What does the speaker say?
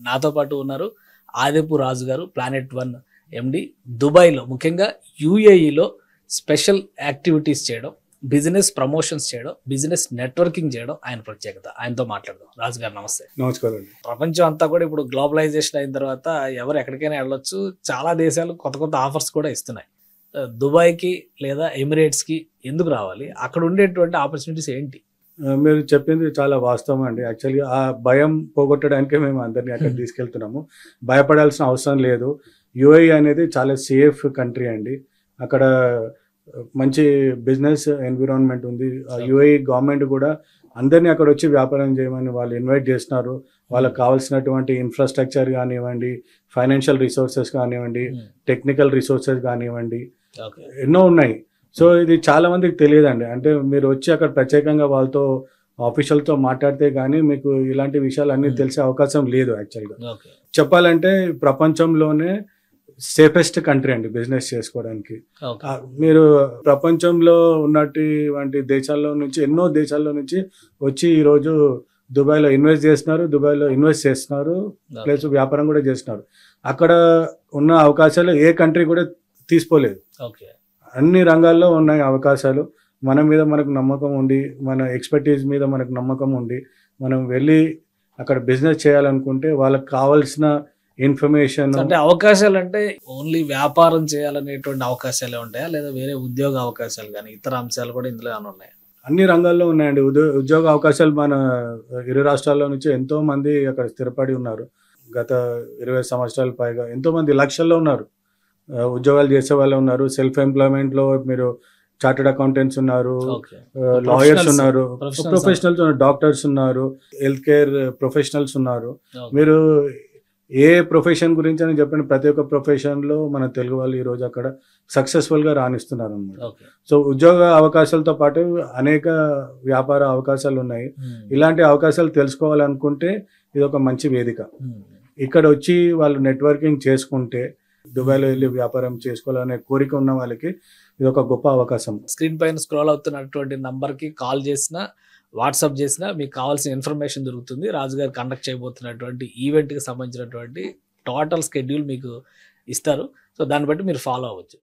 నాతో పాటు ఉన్నారు ఆదిపు రాజు గారు, ప్లానెట్ వన్ ఎండి. దుబాయ్లో ముఖ్యంగా యూఏఈలో స్పెషల్ యాక్టివిటీస్ చేయడం, బిజినెస్ ప్రమోషన్స్ చేయడం, బిజినెస్ నెట్వర్కింగ్ చేయడం ఆయన ప్రత్యేకత. ఆయనతో మాట్లాడదాం. రాజు గారు నమస్తే. నమస్కారం. ప్రపంచం అంతా కూడా ఇప్పుడు గ్లోబలైజేషన్ అయిన తర్వాత ఎవరు ఎక్కడికైనా వెళ్ళొచ్చు. చాలా దేశాలు కొత్త కొత్త ఆఫర్స్ కూడా ఇస్తున్నాయి. దుబాయ్కి లేదా ఎమిరేట్స్కి ఎందుకు రావాలి? అక్కడ ఉండేటువంటి ఆపర్చునిటీస్ ఏంటి? మీరు చెప్పింది చాలా వాస్తవం అండి. యాక్చువల్గా ఆ భయం పోగొట్టడానికే మేము అందరినీ అక్కడ తీసుకెళ్తున్నాము. భయపడాల్సిన అవసరం లేదు. యుఏఈ అనేది చాలా సేఫ్ కంట్రీ అండి. అక్కడ మంచి బిజినెస్ ఎన్విరాన్మెంట్ ఉంది. యుఏఈ గవర్నమెంట్ కూడా అందరినీ అక్కడ వచ్చి వ్యాపారం చేయమని వాళ్ళు ఇన్వైట్ చేస్తున్నారు. వాళ్ళకి కావాల్సినటువంటి ఇన్ఫ్రాస్ట్రక్చర్ కానివ్వండి, ఫైనాన్షియల్ రిసోర్సెస్ కానివ్వండి, టెక్నికల్ రిసోర్సెస్ కానివ్వండి, ఎన్నో ఉన్నాయి. సో ఇది చాలా మందికి తెలియదండి. అంటే మీరు వచ్చి అక్కడ ప్రత్యేకంగా వాళ్ళతో ఆఫీషియల్తో మాట్లాడితే కానీ మీకు ఇలాంటి విషయాలు అన్నీ తెలిసే అవకాశం లేదు. యాక్చువల్గా చెప్పాలంటే ప్రపంచంలోనే సేఫెస్ట్ కంట్రీ అండి బిజినెస్ చేసుకోవడానికి. మీరు ప్రపంచంలో ఉన్నటువంటి దేశాల్లో నుంచి, ఎన్నో దేశాల్లో నుంచి వచ్చి ఈరోజు దుబాయ్లో ఇన్వెస్ట్ చేస్తున్నారు, దుబాయ్లో ఇన్వెస్ట్ చేస్తున్నారు, ప్లస్ వ్యాపారం కూడా చేస్తున్నారు. అక్కడ ఉన్న అవకాశాలు ఏ కంట్రీ కూడా తీసుకోలేదు. అన్ని రంగాల్లో ఉన్నాయి అవకాశాలు. మన మీద మనకు నమ్మకం ఉండి, మన ఎక్స్పర్టీస్ మీద మనకు నమ్మకం ఉండి మనం వెళ్ళి అక్కడ బిజినెస్ చేయాలనుకుంటే వాళ్ళకి కావాల్సిన ఇన్ఫర్మేషన్, అంటే అవకాశాలు అంటే ఓన్లీ వ్యాపారం చేయాలనేటువంటి అవకాశాలే ఉంటాయా, లేదా వేరే ఉద్యోగ అవకాశాలు కానీ ఇతర అంశాలు కూడా ఇందులో ఏమైనా ఉన్నాయా? అన్ని రంగాల్లో ఉన్నాయండి. ఉద్యోగ అవకాశాలు మన ఇరు రాష్ట్రాల్లో నుంచి ఎంతో మంది అక్కడ స్థిరపడి ఉన్నారు. గత 20 సంవత్సరాల పైగా ఎంతో మంది లక్షల్లో ఉన్నారు. ఉద్యోగాలు చేసే వాళ్ళు ఉన్నారు. సెల్ఫ్ ఎంప్లాయ్మెంట్లో మీరు చార్టెడ్ అకౌంటెంట్స్ ఉన్నారు, లాయర్స్ ఉన్నారు, ప్రొఫెషనల్స్ ఉన్నారు, డాక్టర్స్ ఉన్నారు, హెల్త్ కేర్ ప్రొఫెషనల్స్ ఉన్నారు. మీరు ఏ ప్రొఫెషన్ గురించి అని చెప్పిన ప్రతి ఒక్క ప్రొఫెషన్లో మన తెలుగు వాళ్ళు ఈరోజు అక్కడ సక్సెస్ఫుల్గా రాణిస్తున్నారు అన్నమాట. సో ఉద్యోగ అవకాశాలతో పాటు అనేక వ్యాపార అవకాశాలు ఉన్నాయి. ఇలాంటి అవకాశాలు తెలుసుకోవాలనుకుంటే ఇది ఒక మంచి వేదిక. ఇక్కడ వచ్చి వాళ్ళు నెట్వర్కింగ్ చేసుకుంటే, దుబాయ్లో వెళ్ళి వ్యాపారం చేసుకోవాలనే కోరిక ఉన్న వాళ్ళకి ఇది ఒక గొప్ప అవకాశం. స్క్రీన్ పైన స్క్రోల్ అవుతున్నటువంటి నంబర్కి కాల్ చేసినా, వాట్సాప్ చేసినా మీకు కావాల్సిన ఇన్ఫర్మేషన్ దొరుకుతుంది. రాజుగారు కండక్ట్ చేయబోతున్నటువంటి ఈవెంట్కి సంబంధించినటువంటి టోటల్ షెడ్యూల్ మీకు ఇస్తారు. సో దాన్ని బట్టి మీరు ఫాలో అవ్వచ్చు.